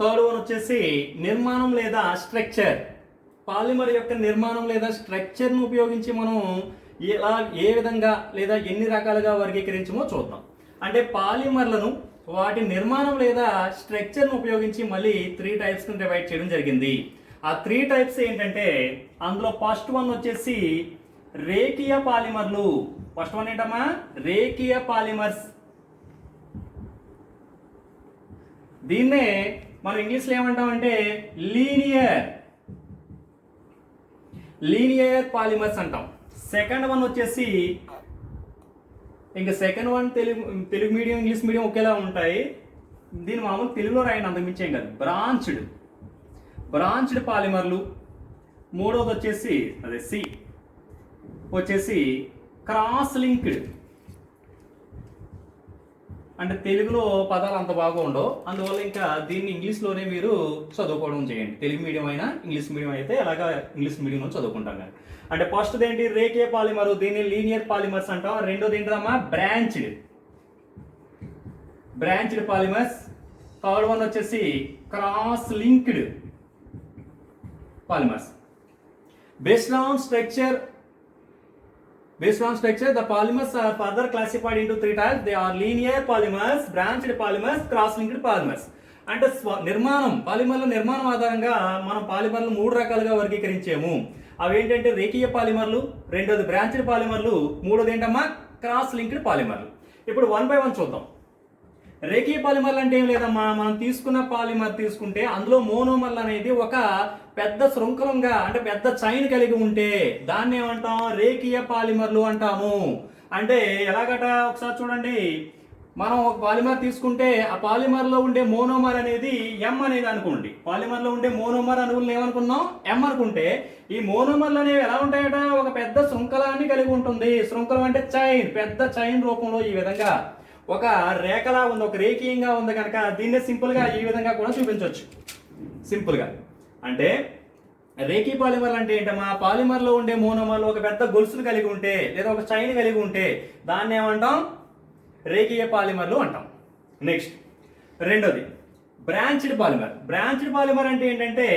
Third one వచ్చేసి నిర్మాణం లేదా స్ట్రక్చర్. పాలిమర్ యొక్క నిర్మాణం లేదా స్ట్రక్చర్ను ఉపయోగించి మనం ఏ విధంగా లేదా ఎన్ని రకాలుగా వర్గీకరించమో చూద్దాం. అంటే పాలిమర్లను వాటి నిర్మాణం లేదా స్ట్రక్చర్ను ఉపయోగించి మళ్ళీ 3 టైప్స్ కింద డివైడ్ చేయడం జరిగింది. ఆ 3 టైప్స్ ఏంటంటే అందులో ఫస్ట్ వన్ వచ్చేసి రేఖీయ పాలిమర్లు. ఫస్ట్ వన్ ఏంటమ్మా? రేఖీయ పాలిమర్స్. దీన్నే మనం ఇంగ్లీష్లో ఏమంటామంటే లీనియర్ పాలిమర్స్ అంటాం. సెకండ్ వన్ వచ్చేసి ఇంకా second one Telugu medium English medium ఒకేలా ఉంటాయి. దీని మామూలు తెలుగులో రాయండి, అంతకుమించి ఏం కాదు. బ్రాంచ్డ్ పాలిమర్లు. మూడవది వచ్చేసి అదే సి వచ్చేసి క్రాస్ లింక్డ్. అంటే తెలుగులో పదాలు అంత బాగా ఉండవు, అందువల్ల ఇంకా దీన్ని ఇంగ్లీష్లోనే మీరు చదువుకోవడం చేయండి. తెలుగు మీడియం అయినా ఇంగ్లీష్ మీడియం అయితే అలాగా ఇంగ్లీష్ మీడియంలో చదువుకుంటాం కానీ. అంటే ఫస్ట్ ఏంటి? రేఖీయ పాలిమర్, దీన్ని లీనియర్ పాలిమర్స్ అంటాం. రెండోది ఏంటమ్మా? Branched polymers. థర్డ్ వన్ వచ్చేసి cross linked polymers. Based on structure, the polymers are further classified into 3 types. They are linear polymers, branched polymers, cross-linked polymers. అంటే పాలిమర్ల నిర్మాణం ఆధారంగా మనం పాలిమర్లు 3 రకాలుగా వర్గీకరించాము. అవి ఏంటంటే రేఖీయ పాలిమర్లు, రెండోది బ్రాంచ్డ్ పాలిమర్లు, మూడోది ఏంటమ్మా? క్రాస్ లింక్డ్ పాలిమర్లు. ఇప్పుడు 1 by 1 చూద్దాం. రేఖీయ పాలిమర్లు అంటే ఏం లేదమ్మా, మనం తీసుకున్న పాలిమర్ తీసుకుంటే అందులో మోనోమర్లు అనేది ఒక పెద్ద శృంఖలంగా అంటే పెద్ద చైన్ కలిగి ఉంటే దాన్ని ఏమంటాం? రేఖీయ పాలిమర్లు అంటాము. అంటే ఎలాగట ఒకసారి చూడండి. మనం ఒక పాలిమర్ తీసుకుంటే ఆ పాలిమర్లో ఉండే మోనోమర్ అనేది ఎం అనేది అనుకోండి. పాలిమర్లో ఉండే మోనోమర్ అణువులను ఏమనుకున్నాం? ఎం అనుకుంటే ఈ మోనోమర్లు అనేవి ఎలా ఉంటాయట? ఒక పెద్ద శృంఖలాన్ని కలిగి ఉంటుంది. శృంఖలం అంటే చైన్, పెద్ద చైన్ రూపంలో ఈ విధంగా ఒక రేఖలా ఉంది, ఒక రేఖీయంగా ఉంది కనుక దీన్నే సింపుల్గా ఈ విధంగా కూడా చూపించవచ్చు. సింపుల్గా అంటే రేఖీ పాలిమర్లు అంటే ఏంటమ్మా? పాలిమర్లో ఉండే మోనోమర్లు ఒక పెద్ద గొలుసును కలిగి ఉంటే లేదా ఒక చైన్ కలిగి ఉంటే దాన్ని ఏమంటాం? రేఖీయ పాలిమర్లు అంటాం. నెక్స్ట్ రెండోది బ్రాంచ్డ్ పాలిమర్ అంటే ఏంటంటే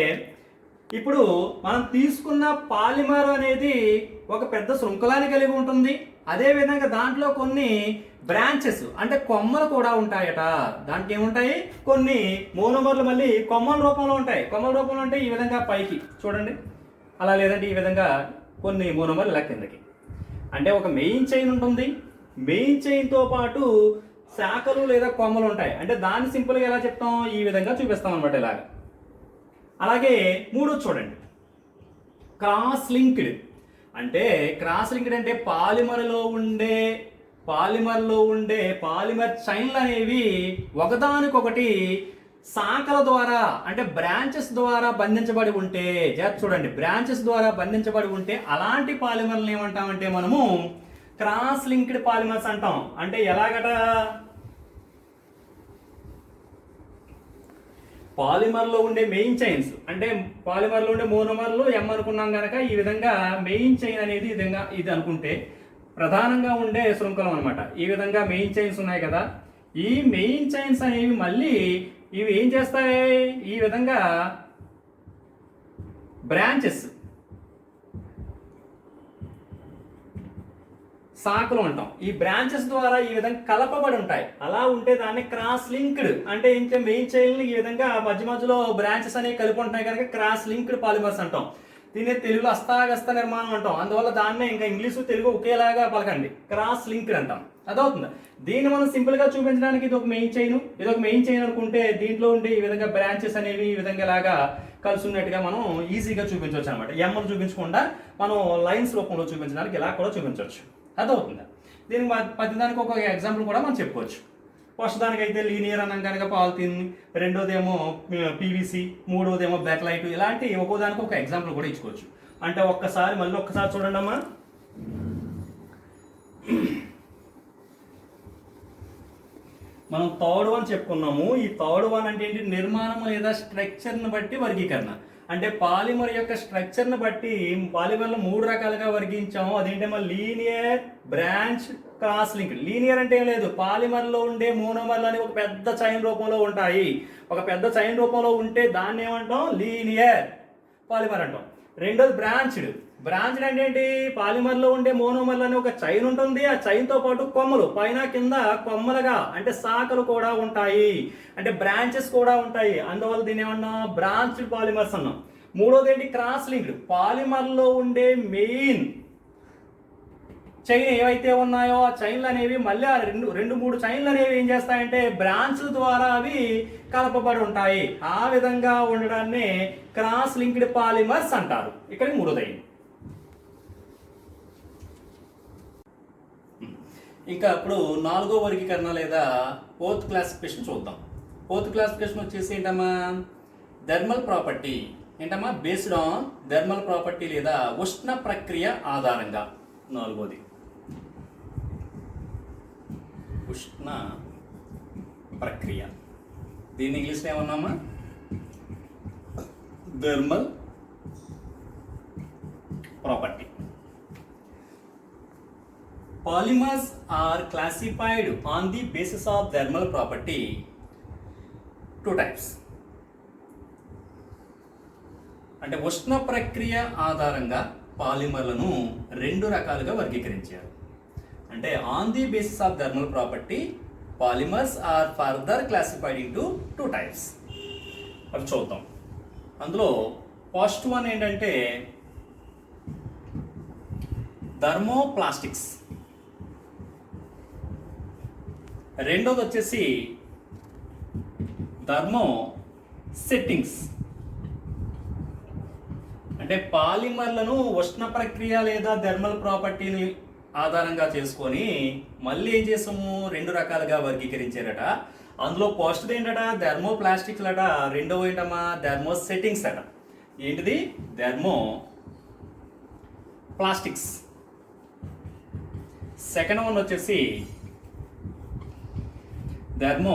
ఇప్పుడు మనం తీసుకున్న పాలిమర్ అనేది ఒక పెద్ద శృంఖలాన్ని కలిగి ఉంటుంది. అదేవిధంగా దాంట్లో కొన్ని బ్రాంచెస్ అంటే కొమ్మలు కూడా ఉంటాయట. దాంట్లో ఏముంటాయి? కొన్ని మోనోమర్లు మళ్ళీ కొమ్మల రూపంలో ఉంటాయి. కొమ్మల రూపంలో అంటే ఈ విధంగా పైకి చూడండి, అలా లేదంటే ఈ విధంగా కొన్ని మోనోమర్లు ఇలా కిందకి. అంటే ఒక మెయిన్ చైన్ ఉంటుంది, మెయిన్ చైన్తో పాటు శాఖలు లేదా కొమ్మలు ఉంటాయి. అంటే దాన్ని సింపుల్గా ఎలా చెప్తాం? ఈ విధంగా చూపిస్తాం అనమాట ఇలాగ. అలాగే మూడోది చూడండి, క్రాస్ లింక్డ్. అంటే క్రాస్ లింక్డ్ అంటే పాలిమర్లో ఉండే పాలిమర్ చైన్లు అనేవి ఒకదానికొకటి శాఖల ద్వారా అంటే బ్రాంచెస్ ద్వారా బంధించబడి ఉంటే, చూడండి, బ్రాంచెస్ ద్వారా బంధించబడి ఉంటే అలాంటి పాలిమర్లను ఏమంటామంటే మనము క్రాస్ లింక్డ్ పాలిమర్స్ అంటాం. అంటే ఎలాగట? పాలిమర్లో ఉండే మెయిన్ చైన్స్ అంటే పాలిమర్లో ఉండే మోనోమర్లు ఎం అనుకున్నాం కనుక ఈ విధంగా మెయిన్ చైన్ అనేది ఇది అనుకుంటే ప్రధానంగా ఉండే శృంఖలం అనమాట. ఈ విధంగా మెయిన్ చైన్స్ ఉన్నాయి కదా, ఈ మెయిన్ చైన్స్ అనేవి మళ్ళీ ఇవి ఏం చేస్తాయి? ఈ విధంగా బ్రాంచెస్ శాఖలు అంటాం. ఈ బ్రాంచెస్ ద్వారా ఈ విధంగా కలపబడి ఉంటాయి. అలా ఉంటే దాన్ని క్రాస్ లింక్డ్ అంటే ఇంకా మెయిన్ చైన్ ఈ విధంగా మధ్యలో బ్రాంచెస్ అనేవి కలిపి ఉంటాయి కనుక క్రాస్ లింక్డ్ పాలిమర్స్ అంటాం. దీన్ని తెలుగులో అస్తావ్యస్త నిర్మాణం అంటాం. అందువల్ల దాన్నే ఇంకా ఇంగ్లీషు తెలుగు ఒకేలాగా పలకండి, క్రాస్ లింక్డ్ అంటాం. అదవుతుంది. దీన్ని మనం సింపుల్గా చూపించడానికి ఇది ఒక మెయిన్ చైన్ అనుకుంటే దీంట్లో ఉండే ఈ విధంగా బ్రాంచెస్ అనేవి ఈ విధంగా లాగా కలిసి ఉన్నట్టుగా మనం ఈజీగా చూపించవచ్చు అనమాట. ఎమ్మలు చూపించకుండా మనం లైన్స్ రూపంలో చూపించడానికి ఇలా కూడా చూపించవచ్చు. అదవుతుంది. దీనికి ప్రతిదానికి ఒక ఎగ్జాంపుల్ కూడా మనం చెప్పుకోవచ్చు. ఫస్ట్ దానికైతే లీనియర్ అన్నాం కనుక పాలిథిన్, రెండోదేమో పీవీసీ, మూడోదేమో బ్యాక్లైట్, ఇలాంటి ఒక్కోదానికి ఒక ఎగ్జాంపుల్ కూడా ఇచ్చుకోవచ్చు. అంటే మళ్ళీ ఒక్కసారి చూడండి అమ్మా. మనం థర్డ్ వన్ చెప్పుకున్నాము. ఈ థర్డ్ వన్ అంటే ఏంటి? నిర్మాణం లేదా స్ట్రక్చర్ని బట్టి వర్గీకరణ. అంటే పాలిమర్ యొక్క స్ట్రక్చర్ని బట్టి పాలిమర్లు 3 రకాలుగా వర్గీంచాము. అదేంటమ్మా? Linear, branch, cross link. Linear అంటే ఏం లేదు, పాలిమర్లో ఉండే మోనోమర్లు అని ఒక పెద్ద చైన్ రూపంలో ఉంటాయి. ఒక పెద్ద చైన్ రూపంలో ఉంటే దాన్ని ఏమంటాం, లీనియర్ పాలిమర్ అంటాం. రెండోది బ్రాంచ్డ్. బ్రాంచ్డ్ అంటే ఏంటి, పాలిమర్లో ఉండే మోనోమర్లు అనే ఒక చైన్ ఉంటుంది, ఆ చైన్తో పాటు కొమ్మలు పైన కింద కొమ్మలుగా అంటే శాఖలు కూడా ఉంటాయి, అంటే బ్రాంచెస్ కూడా ఉంటాయి, అందువల్ల దీన్ని ఏమన్నా బ్రాంచ్డ్ పాలిమర్స్ అన్నాం. మూడోది ఏంటి, క్రాస్ లింక్డ్. పాలిమర్లో ఉండే మెయిన్ చైన్ ఏవైతే ఉన్నాయో ఆ చైన్లు అనేవి మళ్ళీ ఆ రెండు మూడు చైన్లు అనేవి ఏం చేస్తాయంటే బ్రాంచ్ల ద్వారా అవి కలపబడి ఉంటాయి. ఆ విధంగా ఉండడాన్ని క్రాస్ లింక్డ్ పాలిమర్స్ అంటారు. ఇక్కడ మూడోదైంది. ఇంకా ఇప్పుడు నాలుగో వర్గీకరణ లేదా ఫోర్త్ క్లాసిఫికేషన్ చూద్దాం. ఫోర్త్ క్లాసిఫికేషన్ వచ్చేసి ఏంటమ్మా, థర్మల్ ప్రాపర్టీ. ఏంటమ్మా, బేస్డ్ ఆన్ థర్మల్ ప్రాపర్టీ లేదా ఉష్ణ ప్రక్రియ ఆధారంగా. నాలుగోది ఉష్ణ ప్రక్రియ. దీన్ని ఇంగ్లీష్లో ఏమన్నామా, thermal property. Polymers are classified on the basis of thermal property. Two types. అంటే ఉష్ణ ప్రక్రియ ఆధారంగా పాలిమర్లను రెండు రకాలుగా వర్గీకరించారు. అంటే on the basis of thermal property polymers are further classified into two types. అవి చూద్దాం. అందులో ఫస్ట్ వన్ ఏంటంటే థర్మోప్లాస్టిక్స్. రెండోది వచ్చేసి థర్మో సెట్టింగ్స్. అంటే పాలిమర్లను ఉష్ణ ప్రక్రియ లేదా థర్మల్ ప్రాపర్టీని ఆధారంగా చేసుకొని మళ్ళీ ఏం చేసాము, రెండు రకాలుగా వర్గీకరించారట. అందులో ఫస్ట్ ఏంటట థర్మో ప్లాస్టిక్స్ అట, రెండవ ఏంటమ్మా థర్మో సెట్టింగ్స్ అట. ఏంటిది, థర్మో ప్లాస్టిక్స్. సెకండ్ వన్ వచ్చేసి థర్మో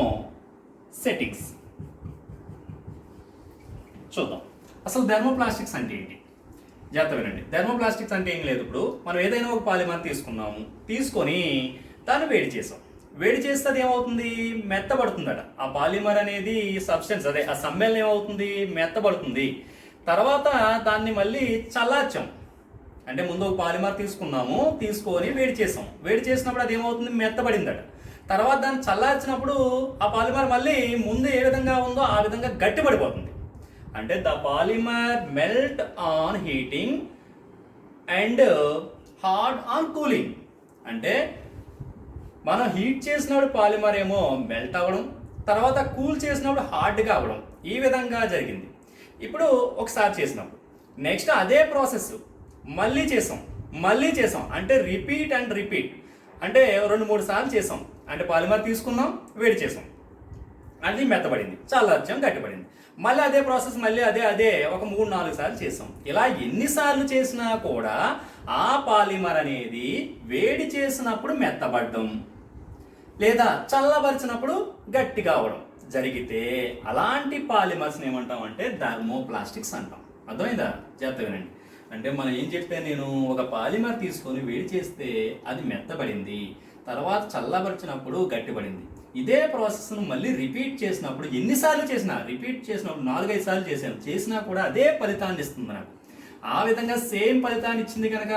సెట్టింగ్స్. చూద్దాం అసలు థర్మోప్లాస్టిక్స్ అంటే ఏంటి. జాగ్రత్త వినండి. థర్మోప్లాస్టిక్స్ అంటే ఏం లేదు, ఇప్పుడు మనం ఏదైనా ఒక పాలిమర్ తీసుకున్నాము, తీసుకొని దాన్ని వేడి చేసాం. వేడి చేస్తే అది ఏమవుతుంది, మెత్తబడుతుందట. ఆ పాలిమర్ అనేది సబ్స్టెన్స్, అదే ఆ సమ్మేళనం ఏమవుతుంది, మెత్తబడుతుంది. తర్వాత దాన్ని మళ్ళీ చల్లార్చాం. అంటే ముందు ఒక పాలిమర్ తీసుకున్నాము, తీసుకొని వేడి చేసాం. వేడి చేసినప్పుడు అది ఏమవుతుంది, మెత్తబడిందట. తర్వాత దాన్ని చల్లార్చినప్పుడు ఆ పాలిమర్ మళ్ళీ ముందు ఏ విధంగా ఉందో ఆ విధంగా గట్టిపడిపోతుంది. అంటే the polymer melt on heating and hard on cooling. అంటే మనం హీట్ చేసినప్పుడు పాలిమర్ ఏమో మెల్ట్ అవ్వడం, తర్వాత కూల్ చేసినప్పుడు హార్డ్గా అవ్వడం, ఈ విధంగా జరిగింది. ఇప్పుడు ఒకసారి చేసినప్పుడు నెక్స్ట్ అదే ప్రాసెస్ మళ్ళీ చేసాం అంటే రిపీట్ అండ్ రిపీట్. అంటే 2-3 సార్లు చేసాం. అంటే పాలిమర్ తీసుకున్నాం, వేడి చేసాం, అది మెత్తబడింది, చల్లార్చాం, గట్టిపడింది. మళ్ళీ అదే ప్రాసెస్ మళ్ళీ అదే ఒక 3-4 సార్లు చేసాం. ఇలా ఎన్నిసార్లు చేసినా కూడా ఆ పాలిమర్ అనేది వేడి చేసినప్పుడు మెత్తబడడం లేదా చల్లబరిచినప్పుడు గట్టిగా అవడం జరిగితే అలాంటి పాలిమర్స్ని ఏమంటాం అంటే థర్మోప్లాస్టిక్స్ అంటాం. అర్థమైందా? జాగ్రత్తగా వినండి. అంటే మనం ఏం చెప్పాను, నేను ఒక పాలిమర్ తీసుకొని వేడి చేస్తే అది మెత్తబడింది, తర్వాత చల్లబరిచినప్పుడు గట్టిపడింది. ఇదే ప్రాసెస్ను మళ్ళీ రిపీట్ చేసినప్పుడు ఎన్నిసార్లు చేసినా, రిపీట్ చేసినప్పుడు 4-5 సార్లు చేసినా కూడా అదే ఫలితాన్ని ఇస్తుంది నాకు. ఆ విధంగా సేమ్ ఫలితాన్ని ఇచ్చింది కనుక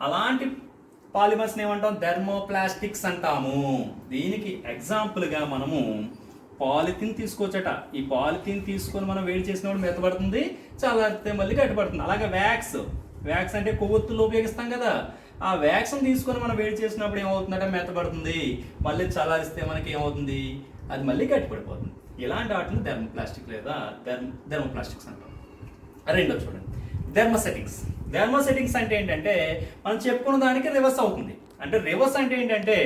అలాంటి పాలిమర్స్ని ఏమంటాం, థర్మోప్లాస్టిక్స్ అంటాము. దీనికి ఎగ్జాంపుల్గా మనము పాలిథిన్ తీసుకోవచ్చట. ఈ పాలిథిన్ తీసుకొని మనం వేడి చేసినప్పుడు మెత్తబడుతుంది, చల్లారితే మళ్ళీ గట్టిపడుతుంది. అలాగే వ్యాక్స్ అంటే కొవ్వొత్తులు ఉపయోగిస్తాం కదా, ఆ వ్యాక్స్ని తీసుకొని మనం వేడి చేసినప్పుడు ఏమవుతుందంటే మెత్తబడుతుంది, మళ్ళీ చల్లారిస్తే మనకి ఏమవుతుంది, అది మళ్ళీ గట్టిపడిపోతుంది. ఇలాంటి వాటిని థర్మోప్లాస్టిక్ లేదా థర్మోప్లాస్టిక్స్ అంటాం. రెండో చూడండి, థర్మోసెట్టింగ్స్ అంటే ఏంటంటే మనం చెప్పుకున్న దానికి రివర్స్ అవుతుంది. అంటే రివర్స్ అంటే ఏంటంటే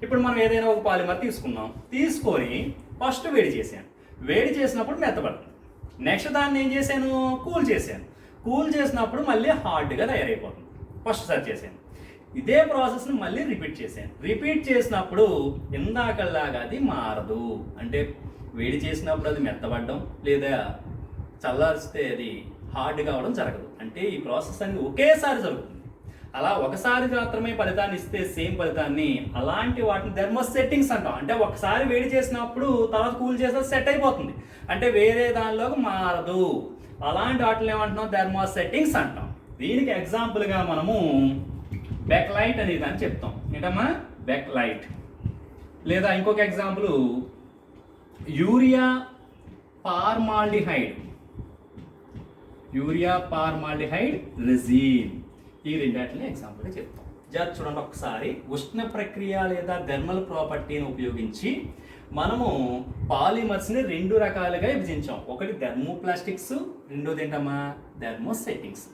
ఇప్పుడు మనం ఏదైనా ఒక పాలిమర్ తీసుకొని ఫస్ట్ వేడి చేసినప్పుడు మెత్తబడుతుంది. నెక్స్ట్ దాన్ని ఏం చేశాను, కూల్ చేసినప్పుడు మళ్ళీ హార్డ్గా తయారైపోతుంది. ఫస్ట్ సార్ చేశాను. ఇదే ప్రాసెస్ని మళ్ళీ రిపీట్ చేసినప్పుడు ఇందాకలాగా అది మారదు. అంటే వేడి చేసినప్పుడు అది మెత్తబడడం లేదా చల్లారిస్తే అది హార్డ్గా అవడం జరగదు. అంటే ఈ ప్రాసెస్ అనేది ఒకేసారి జరుగుతుంది. అలా ఒకసారి మాత్రమే ఫలితాన్ని ఇస్తే సేమ్ ఫలితాన్ని, అలాంటి వాటిని థర్మో సెట్టింగ్స్ అంటాం. అంటే ఒకసారి వేడి చేసినప్పుడు తర్వాత కూల్ చేస్తే సెట్ అయిపోతుంది, అంటే వేరే దానిలోకి మారదు. అలాంటి వాటిని ఏమంటున్నాం? థర్మో సెట్టింగ్స్ అంటాం. దీనికి ఎగ్జాంపుల్గా మనము బెక్లైట్ అనేది అని చెప్తాం. ఏంటమ్మా? బెక్లైట్. లేదా ఇంకొక example urea formaldehyde, urea formaldehyde resin. ఈ రెండాటిని ఎగ్జాంపుల్గా చెప్తాం. జాగ్రత్త చూడండి ఒకసారి. ఉష్ణ ప్రక్రియ లేదా థర్మల్ ప్రాపర్టీని ఉపయోగించి మనము పాలిమర్స్ని రెండు రకాలుగా విభజించాం. ఒకటి థర్మోప్లాస్టిక్స్, రెండోది ఏంటమ్మా? థర్మోసెట్టింగ్స్.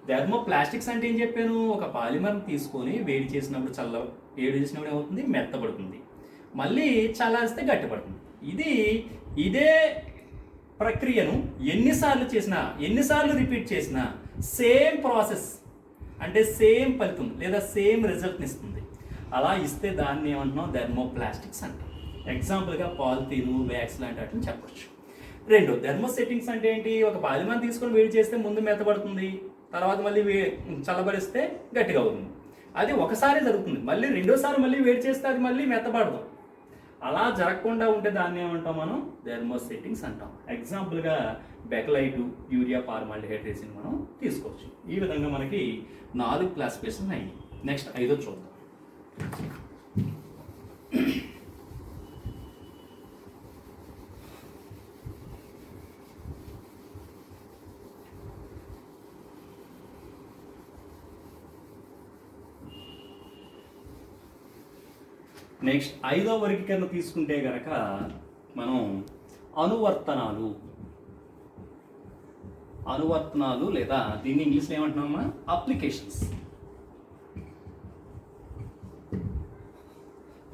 థర్మోప్లాస్టిక్స్ అంటే ఏం చెప్పాను? ఒక పాలిమర్ని తీసుకొని వేడి చేసినప్పుడు వేడి చేసినప్పుడు ఏమవుతుంది? మెత్తబడుతుంది, మళ్ళీ చల్లారిస్తే గట్టిపడుతుంది. ఇదే ప్రక్రియను ఎన్నిసార్లు రిపీట్ చేసినా సేమ్ ప్రాసెస్, అంటే సేమ్ ఫలితం లేదా సేమ్ రిజల్ట్ని ఇస్తుంది. అలా ఇస్తే దాన్ని ఏమంటున్నాం? థర్మోప్లాస్టిక్స్ అంటాం. ఎగ్జాంపుల్గా పాలిథీన్, వ్యాక్స్ లాంటి వాటిని చెప్పొచ్చు. రెండు థర్మోసెట్టింగ్స్ అంటే ఏంటి? ఒక పాలిమర్ తీసుకొని వేడి చేస్తే ముందు మెత్తబడుతుంది, తర్వాత మళ్ళీ చల్లబడిస్తే గట్టిగా అవుతుంది. అది ఒకసారి జరుగుతుంది, మళ్ళీ రెండోసారి మళ్ళీ వేడి చేస్తే అది మళ్ళీ మెత్తబడదు. అలా జరగకుండా ఉంటే దాన్ని ఏమంటాం మనం? థర్మోసెట్టింగ్స్ అంటాం. ఎగ్జాంపుల్గా బెక్లైట్, యూరియా ఫార్మాల్డిహైడ్ రెసిన్ మనం తీసుకోవచ్చు. ఈ విధంగా మనకి 4 క్లాసిఫికేషన్ అయ్యి. నెక్స్ట్ 5వ చూద్దాం. నెక్స్ట్ 5వ వర్గీకరణ తీసుకుంటే గనక మనం అనువర్తనాలు లేదా దీన్ని ఇంగ్లీష్లో ఏమంటున్నామా? అప్లికేషన్స్.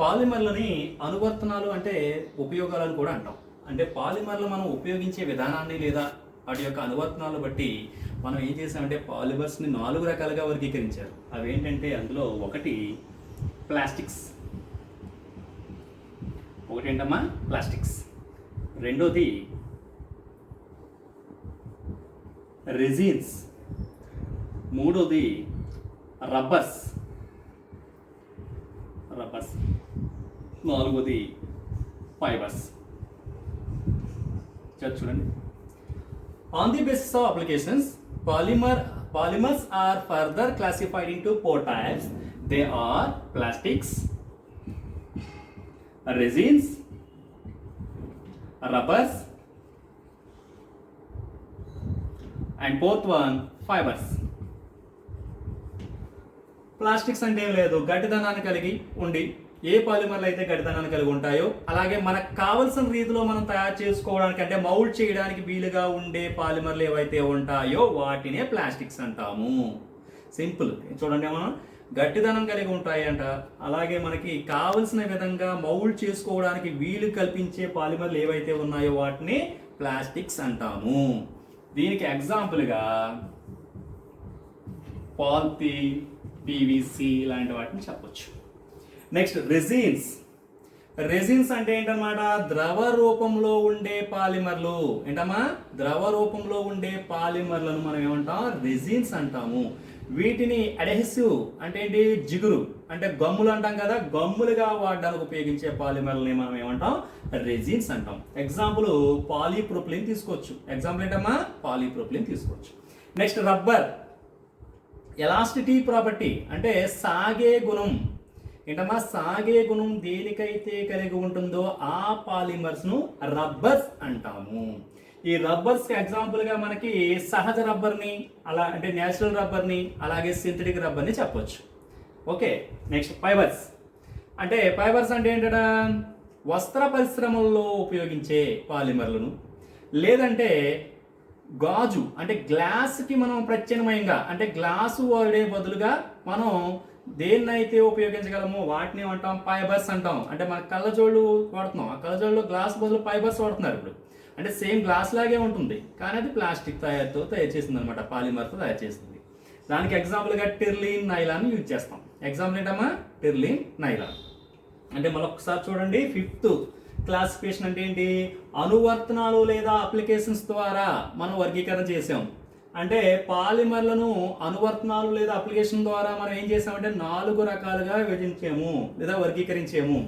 పాలిమర్లని అనువర్తనాలు అంటే ఉపయోగాలను కూడా అంటాం. అంటే పాలిమర్లు మనం ఉపయోగించే విధానాన్ని లేదా వాటి యొక్క అనువర్తనాలు బట్టి మనం ఏం చేసామంటే పాలిమర్స్ని 4 రకాలుగా వర్గీకరించారు. అవేంటంటే అందులో ఒకటి ప్లాస్టిక్స్, ఏంటమ్మా? ప్లాస్టిక్స్. రెండోది రెజిన్స్. మూడోది రబ్బర్స్. నాలుగోది ఫైబర్స్. చూడండి. On the basis of applications polymers are further classified into 4 types. They are plastics, resins, rubbers, and fourth one fibers. Plastics అంటే ఏం లేదు, గట్టిదనాన్ని కలిగి ఉండి ఏ పాలిమర్లు అయితే గట్టిదనాన్ని కలిగి ఉంటాయో అలాగే మనకు కావలసిన రీతిలో మనం తయారు చేసుకోవడానికి అంటే మౌల్డ్ చేయడానికి వీలుగా ఉండే పాలిమర్లు ఏవైతే ఉంటాయో వాటినే ప్లాస్టిక్స్ అంటాము. సింపుల్. చూడండి, మనం గట్టిదనం కలిగి ఉంటాయి అంట, అలాగే మనకి కావలసిన విధంగా మౌల్డ్ చేసుకోవడానికి వీలు కల్పించే పాలిమర్లు ఏవైతే ఉన్నాయో వాటిని ప్లాస్టిక్స్ అంటాము. దీనికి ఎగ్జాంపుల్గా పాలిథీన్, పీవీసీ లాంటి వాటిని చెప్పొచ్చు. నెక్స్ట్ రెజిన్స్ అంటే ఏంటన్నమాట? ద్రవ రూపంలో ఉండే పాలిమర్లు. ఏంటమ్మా? ద్రవ రూపంలో ఉండే పాలిమర్లను మనం ఏమంటాం? రెజిన్స్ అంటాము. వీటిని అడెసివ్ అంటే ఏంటి? జిగురు అంటే గమ్ములు అంటాం కదా, గమ్ములుగా వాడడానికి ఉపయోగించే పాలిమర్లని మనం ఏమంటాం? రెజిన్స్ అంటాం. ఎగ్జాంపుల్ పాలీప్రొపిలీన్ తీసుకోవచ్చు. ఎగ్జాంపుల్ ఏంటమ్మా? పాలీప్రొపిలీన్ తీసుకోవచ్చు. Next rubber. ఎలాస్టిసిటీ ప్రాపర్టీ అంటే సాగే గుణం. ఏంటమ్మా? సాగే గుణం దేనికైతే కలిగి ఉంటుందో ఆ పాలిమర్స్ను రబ్బర్స్ అంటాము. ఈ రబ్బర్స్కి ఎగ్జాంపుల్గా మనకి సహజ రబ్బర్ని, అలా అంటే న్యాచురల్ రబ్బర్ని, అలాగే సింథటిక్ రబ్బర్ని చెప్పొచ్చు. ఓకే. Next fibres. అంటే ఫైబర్స్ అంటే ఏంటంటే వస్త్ర పరిశ్రమల్లో ఉపయోగించే పాలిమర్లను, లేదంటే గాజు అంటే గ్లాస్కి మనం ప్రత్యామ్నాయంగా అంటే గ్లాసు వాడే బదులుగా మనం దేన్నైతే ఉపయోగించగలమో వాటిని ఏమంటాం? ఫైబర్స్ అంటాం. అంటే మన కళ్ళజోళ్ళు వాడుతున్నాం, ఆ కళ్ళజోళ్ళు గ్లాస్ బదులు ఫైబర్స్ వాడుతున్నారు ఇప్పుడు. అంటే సేమ్ గ్లాస్ లాగే ఉంటుంది కానీ అది ప్లాస్టిక్ తయారు చేసింది అనమాట, పాలిమర్తో తయారు చేసింది. దానికి ఎగ్జాంపుల్గా టెర్లిన్, నైలాన్ యూజ్ చేస్తాం. ఎగ్జాంపుల్ ఏంటమ్మా? టెర్లిన్, నైలాన్. అంటే మరొకసారి చూడండి, 5th క్లాసిఫికేషన్ అంటే ఏంటి? అనువర్తనాలు లేదా అప్లికేషన్స్ ద్వారా మనం వర్గీకరణ చేసాం. అంటే పాలిమర్లను అనువర్తనాలు లేదా అప్లికేషన్ ద్వారా మనం ఏం చేసామంటే 4 రకాలుగా విభజించాము లేదా వర్గీకరించాము.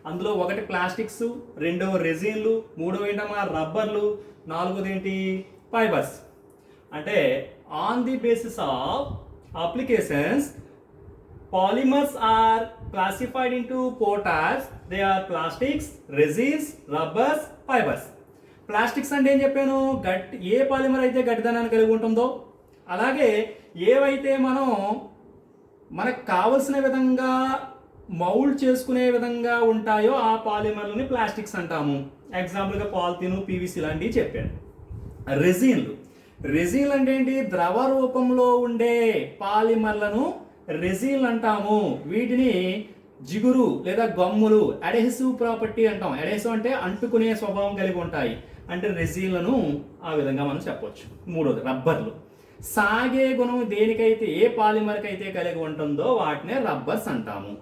అందులో ఒకటి ప్లాస్టిక్స్, రెండవ రెజిన్లు, మూడవ ఏంటమ్మా రబ్బర్లు, నాలుగోది ఏంటి ఫైబర్స్. అంటే on the basis of applications polymers are classified into 4 types. They are plastics, resins, rubbers, fibers. Plastics అంటే ఏం చెప్పాను, ఏ పాలిమర్ అయితే గట్టిదనాన్ని కలిగి ఉంటుందో, అలాగే ఏవైతే మనకు కావలసిన విధంగా మౌల్డ్ చేసుకునే విధంగా ఉంటాయో ఆ పాలిమర్లని ప్లాస్టిక్స్ అంటాము. ఎగ్జాంపుల్గా పాలిథిన్, పీవీసీ లాంటివి చెప్పాను. రెజిన్లు అంటే ఏంటి, ద్రవ రూపంలో ఉండే పాలిమర్లను రెజిన్లు అంటాము. వీటిని జిగురు లేదా గమ్ములు, అడెసివ్ ప్రాపర్టీ అంటాం. అడెసివ్ అంటే అంటుకునే స్వభావం కలిగి ఉంటాయి, అంటే రెజిన్లను ఆ విధంగా మనం చెప్పవచ్చు. మూడోది రబ్బర్లు. సాగే గుణం దేనికైతే ఏ పాలిమర్కి అయితే కలిగి ఉంటుందో వాటినే రబ్బర్స్ అంటాము.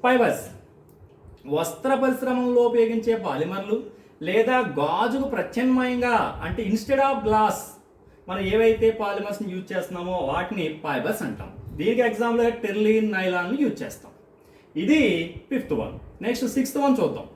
ఫైబర్స్ వస్త్ర పరిశ్రమలో ఉపయోగించే పాలిమర్లు లేదా గాజుకు ప్రత్యామ్నాయంగా అంటే ఇన్స్టెడ్ ఆఫ్ గ్లాస్ మనం ఏవైతే పాలిమర్స్ని యూజ్ చేస్తున్నామో వాటిని ఫైబర్స్ అంటాం. దీనికి ఎగ్జాంపుల్గా టెర్లిన్, నైలాన్ యూజ్ చేస్తాం. ఇది 5th one. Next 6th one చూద్దాం.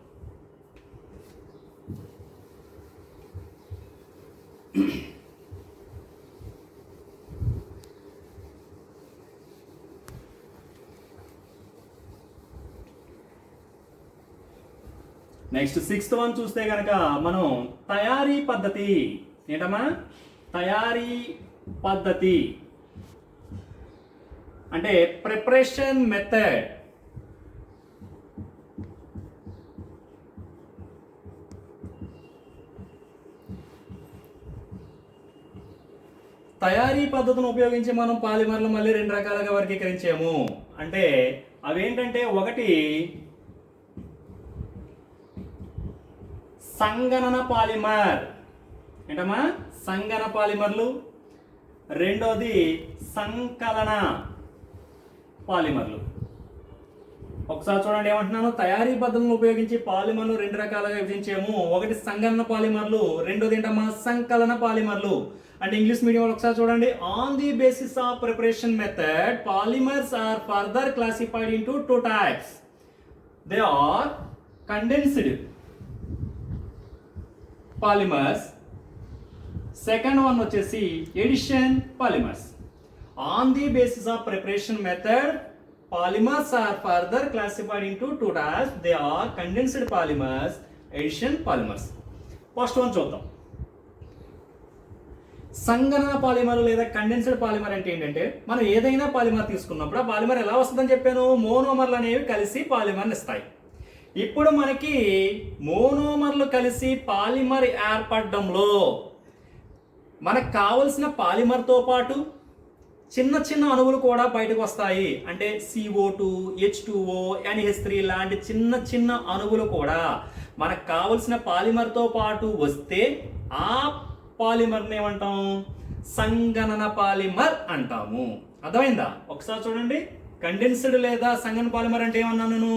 నెక్స్ట్ 6th వన్ చూస్తే కనుక మనం తయారీ పద్ధతి ఏంటమ్మా, తయారీ పద్ధతి అంటే ప్రిపరేషన్ మెథడ్. తయారీ పద్ధతిని ఉపయోగించి మనం పాలిమర్లు మళ్ళీ 2 రకాలుగా వర్గీకరించాము. అంటే అవేంటంటే ఒకటి సంగణన పాలిమర్, ఏంటమ్మా సంగణ పాలిమర్లు. రెండోది సంకలన పాలిమర్లు. ఒకసారి చూడండి ఏమంటున్నాను, తయారీ పద్ధతులను ఉపయోగించి పాలిమర్లు 2 రకాలుగా విభజించాము. ఒకటి సంగణన పాలిమర్లు, రెండోది ఏంటమ్మా సంకలన పాలిమర్లు. అంటే ఇంగ్లీష్ మీడియం వాళ్ళు ఒకసారి చూడండి. On the basis of preparation method polymers are further classified into 2 types. They are condensed polymers, second one వచ్చేసి addition polymers. On the basis of preparation method polymers are further classified into 2 types. They are condensed polymers, addition polymers. First one చూద్దాం. సంగణన polymer లేదా condensed polymer అంటే ఏంటంటే మనం ఏదైనా polymer తీసుకున్నప్పుడు ఆ polymer ఎలా వస్తుందని చెప్పాను, మోనోమర్లు అనేవి కలిసి పాలిమర్ని ఇస్తాయి. ఇప్పుడు మనకి మోనోమర్లు కలిసి పాలిమర్ ఏర్పడడంలో మనకు కావలసిన పాలిమర్తో పాటు చిన్న చిన్న అణువులు కూడా బయటకు వస్తాయి. అంటే CO2, H2O, NH3 లాంటి చిన్న చిన్న అణువులు కూడా మనకు కావలసిన పాలిమర్తో పాటు వస్తే ఆ పాలిమర్ని ఏమంటాం, సంగణన పాలిమర్ అంటాము. అర్థమైందా? ఒకసారి చూడండి. కండెన్స్డ్ లేదా సంగణన పాలిమర్ అంటే ఏమన్నాను నేను,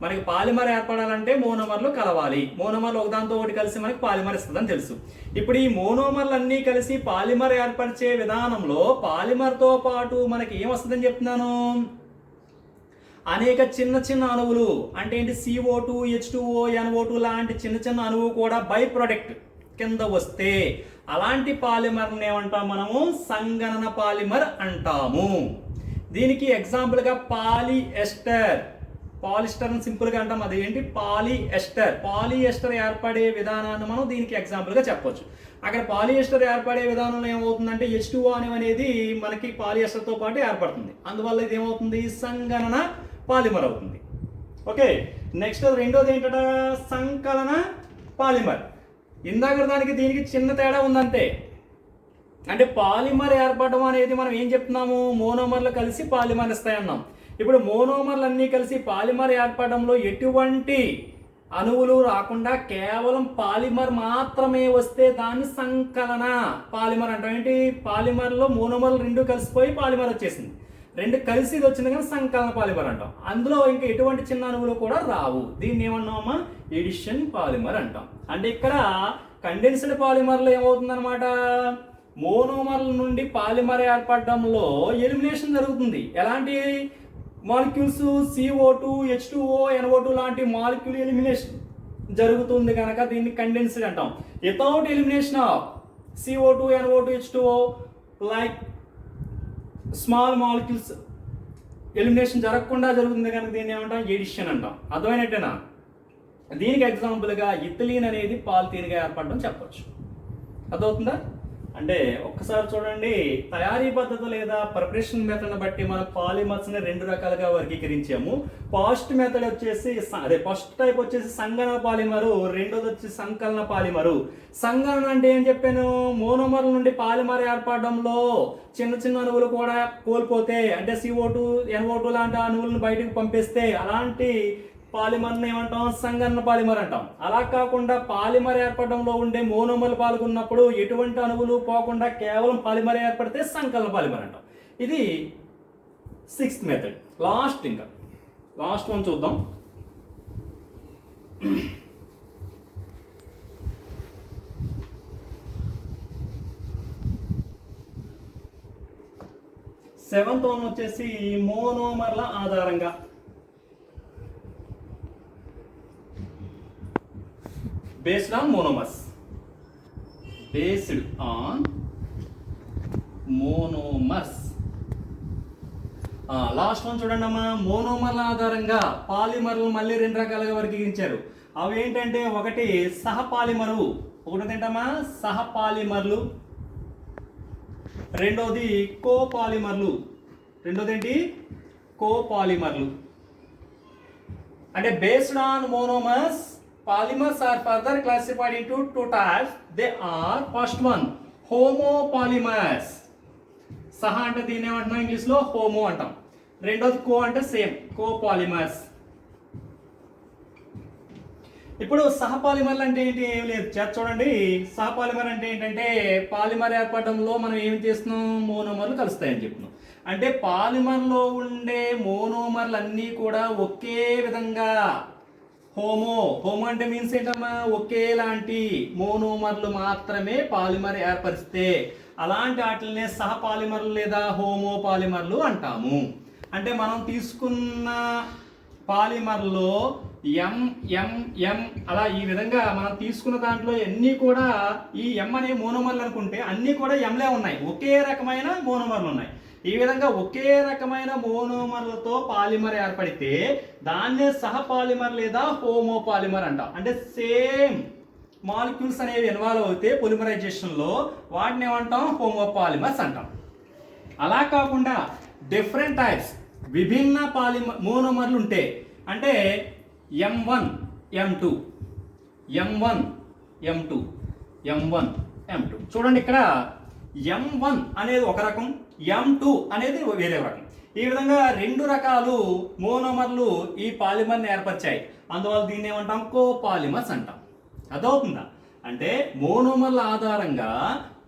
మనకి పాలిమర్ ఏర్పడాలంటే మోనోమర్లు కలవాలి. మోనోమర్లు ఒకదాంతో ఒకటి కలిసి మనకి పాలిమర్ ఇస్తుందని తెలుసు. ఇప్పుడు ఈ మోనోమర్లు అన్నీ కలిసి పాలిమర్ ఏర్పరిచే విధానంలో పాలిమర్తో పాటు మనకి ఏమొస్తుందని చెప్తున్నాను, అనేక చిన్న చిన్న అణువులు అంటే ఏంటి, CO2, H2O, NO2 లాంటి చిన్న చిన్న అణువు కూడా బై ప్రొడక్ట్ కింద వస్తే అలాంటి పాలిమర్ని ఏమంటాం మనము, సంగణన పాలిమర్ అంటాము. దీనికి ఎగ్జాంపుల్గా పాలిఎస్టర్, పాలిస్టర్ అని సింపుల్గా అంటాం. అది ఏంటి, పాలిఎస్టర్. పాలిఎస్టర్ ఏర్పడే విధానాన్ని మనం దీనికి ఎగ్జాంపుల్గా చెప్పొచ్చు. అక్కడ పాలిఎస్టర్ ఏర్పడే విధానంలో ఏమవుతుందంటే H2O అనేది మనకి పాలిఎస్టర్తో పాటు ఏర్పడుతుంది. అందువల్ల ఇది ఏమవుతుంది, సంగణన పాలిమర్ అవుతుంది. ఓకే, నెక్స్ట్ రెండోది ఏంటంట, సంకలన పాలిమర్. ఇందాక దానికి దీనికి చిన్న తేడా ఉందంటే, అంటే పాలిమర్ ఏర్పడడం అనేది మనం ఏం చెప్తున్నాము, మోనోమర్లు కలిసి పాలిమర్ ఇస్తాయన్నాం. ఇప్పుడు మోనోమర్లు అన్నీ కలిసి పాలిమర్ ఏర్పడడంలో ఎటువంటి అణువులు రాకుండా కేవలం పాలిమర్ మాత్రమే వస్తే దాన్ని సంకలన పాలిమర్ అంటాం. ఏంటి, పాలిమర్లో మోనోమర్లు 2 కలిసిపోయి పాలిమర్ వచ్చేసింది, 2 కలిసి ఇది వచ్చింది కానీ సంకలన పాలిమర్ అంటాం. అందులో ఇంకా ఎటువంటి చిన్న అణువులు కూడా రావు. దీన్ని ఏమన్నామా, ఎడిషన్ పాలిమర్ అంటాం. అంటే ఇక్కడ కండెన్స్డ్ పాలిమర్లో ఏమవుతుందన్నమాట, మోనోమర్ల నుండి పాలిమర్ ఏర్పడడంలో ఎలిమినేషన్ జరుగుతుంది. ఎలాంటి మాలిక్యూల్స్? CO2, H2O, NO2 లాంటి మాలిక్యూల్ ఎలిమినేషన్ జరుగుతుంది కనుక దీన్ని కండెన్స్డ్ అంటాం. Without elimination of CO2, NO2, H2O like small molecules elimination జరగకుండా జరుగుతుంది కనుక దీన్ని ఏమంటాం? ఎడిషన్ అంటాం. అర్థమైనట్టేనా? దీనికి ఎగ్జాంపుల్గా ఇథిలీన్ అనేది పాలిథీన్గా ఏర్పడడం చెప్పొచ్చు. అర్థమవుతుందా? అంటే ఒక్కసారి చూడండి, తయారీ పద్ధతి లేదా ప్రిపరేషన్ మెథడ్ని బట్టి మనం పాలిమర్స్ని 2 రకాలుగా వర్గీకరించాము. ఫస్ట్ మెథడ్ వచ్చేసి ఫస్ట్ టైప్ వచ్చేసి సంగన పాలిమరు, రెండోది వచ్చి సంకలన పాలిమరు. సంగలనం అంటే ఏం చెప్పాను? మోనోమర్ల నుండి పాలిమర్ ఏర్పడడంలో చిన్న చిన్న అణువులు కూడా కోల్పోతే, అంటే CO2, NO2 లాంటి అణువులను బయటకు పంపిస్తే అలాంటి పాలిమర్ని ఏమంటాం? సంగన పాలిమర్ అంటాం. అలా కాకుండా పాలిమర్ ఏర్పడడంలో ఉండే మోనోమర్లు పాల్గొన్నప్పుడు ఎటువంటి అణువులు పోకుండా కేవలం పాలిమర్ ఏర్పడితే సంకలన పాలిమర్ అంటాం. ఇది 6th మెథడ్. లాస్ట్ వన్ చూద్దాం. సెవెంత్ వన్ వచ్చేసి మోనోమర్ల ఆధారంగా. Based on monomers. Last one చూడండి అమ్మా. మోనోమర్ల ఆధారంగా పాలిమర్లు మళ్ళీ 2 రకాలుగా వర్గీకరించారు. అవి ఏంటంటే, ఒకటి సహపాలిమరు, ఒకటి ఏంటమ్మా? సహపాలిమర్లు. రెండోది కోపాలిమర్లు. రెండోది ఏంటి? కోపాలిమర్లు. అంటే based on monomers, polymers are further classified into 2 types. They are, first one, homopolymers. సహా అంటే దీన్ని ఏమంటున్నాం ఇంగ్లీష్లో? హోమో అంటాం. రెండోది కో అంటే సేమ్, కోపాలిమర్స్. ఇప్పుడు సహపాలిమర్లు అంటే ఏంటి? ఏం లేదు, చూడండి. సహపాలిమర్ అంటే ఏంటంటే, పాలిమర్ ఏర్పడడంలో మనం ఏం చేస్తున్నాం? మోనోమర్లు కలుస్తాయని చెప్తున్నాం. అంటే పాలిమర్లో ఉండే మోనోమర్లు అన్నీ కూడా ఒకే విధంగా హోమో అంటే మీన్స్ ఏంటమ్మా? ఒకేలాంటి మోనోమర్లు మాత్రమే పాలిమర్ ఏర్పరిస్తే అలాంటి వాటినే సహపాలిమర్లు లేదా హోమో పాలిమర్లు అంటాము. అంటే మనం తీసుకున్న పాలిమర్లో M అలా ఈ విధంగా మనం తీసుకున్న దాంట్లో అన్నీ కూడా ఈ M అనే మోనోమర్లు అనుకుంటే అన్నీ కూడా Mలే ఉన్నాయి, ఒకే రకమైన మోనోమర్లు ఉన్నాయి. ఈ విధంగా ఒకే రకమైన మోనోమర్లతో పాలిమర్ ఏర్పడితే దాన్నే సహపాలిమర్ లేదా హోమోపాలిమర్ అంటాం. అంటే సేమ్ మాలిక్యూల్స్ అనేవి ఇన్వాల్వ్ అవుతే పొలిమరైజేషన్లో వాటిని ఏమంటాం? హోమోపాలిమర్స్ అంటాం. అలా కాకుండా డిఫరెంట్ టైప్స్, విభిన్న మోనోమర్లు ఉంటే, అంటే M1 M2 చూడండి, ఇక్కడ M1 అనేది ఒక రకం, M2 అనేది వేరే రకం. ఈ విధంగా 2 రకాలు మోనోమర్లు ఈ పాలిమర్ని ఏర్పరిచాయి. అందువల్ల దీన్ని ఏమంటాం? కోపాలిమర్స్ అంటాం. అర్థమవుతుందా? అంటే మోనోమర్ల ఆధారంగా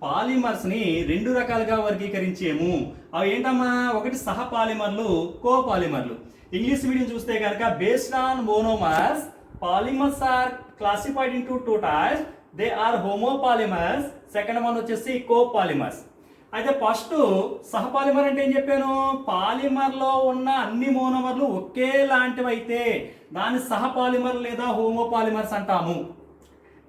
పాలిమర్స్ని 2 రకాలుగా వర్గీకరించేము. అవి ఏంటమ్మా? ఒకటి సహపాలిమర్లు, కోపాలిమర్లు. ఇంగ్లీష్ మీడియం చూస్తే కనుక based on monomers polymers are classified into 2 types. They are homopolymers. Second one వచ్చేసి కోపాలిమర్స్. అయితే ఫస్ట్ సహపాలిమర్ అంటే ఏం చెప్పాను? పాలిమర్లో ఉన్న అన్ని మోనోమర్లు ఒకేలాంటివి అయితే దాన్ని సహపాలిమర్ లేదా హోమోపాలిమర్స్ అంటాము.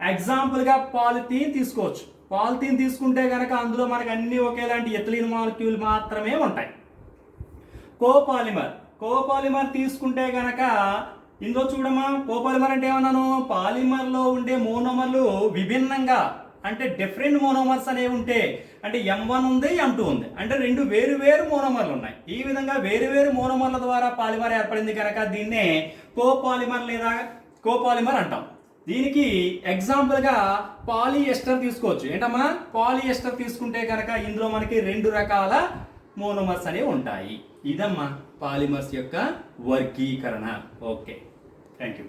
ఎగ్జాంపుల్గా పాలిథీన్ తీసుకోవచ్చు. పాలిథీన్ తీసుకుంటే కనుక అందులో మనకు అన్ని ఒకేలాంటి ఎథిలీన్ మాలిక్యూల్ మాత్రమే ఉంటాయి. కోపాలిమర్ తీసుకుంటే కనుక ఇందులో చూడమ్మా, కోపాలిమర్ అంటే ఏమన్నాను? పాలిమర్లో ఉండే మోనోమర్లు విభిన్నంగా, అంటే డిఫరెంట్ మోనోమర్స్ అనేవి ఉంటే, అంటే M1 ఉంది, M2 ఉంది, అంటే 2 వేరు మోనోమర్లు ఉన్నాయి. ఈ విధంగా వేరు మోనోమర్ల ద్వారా పాలిమర్ ఏర్పడింది కనుక దీన్నే కోపాలిమర్ లేదా కోపాలిమర్ అంటాం. దీనికి ఎగ్జాంపుల్గా పాలిఎస్టర్ తీసుకోవచ్చు. ఏంటమ్మా? పాలిఎస్టర్ తీసుకుంటే కనుక ఇందులో మనకి 2 రకాల మోనోమర్స్ అనేవి ఉంటాయి. ఇదమ్మా పాలిమర్స్ యొక్క వర్గీకరణ. Okay, thank you.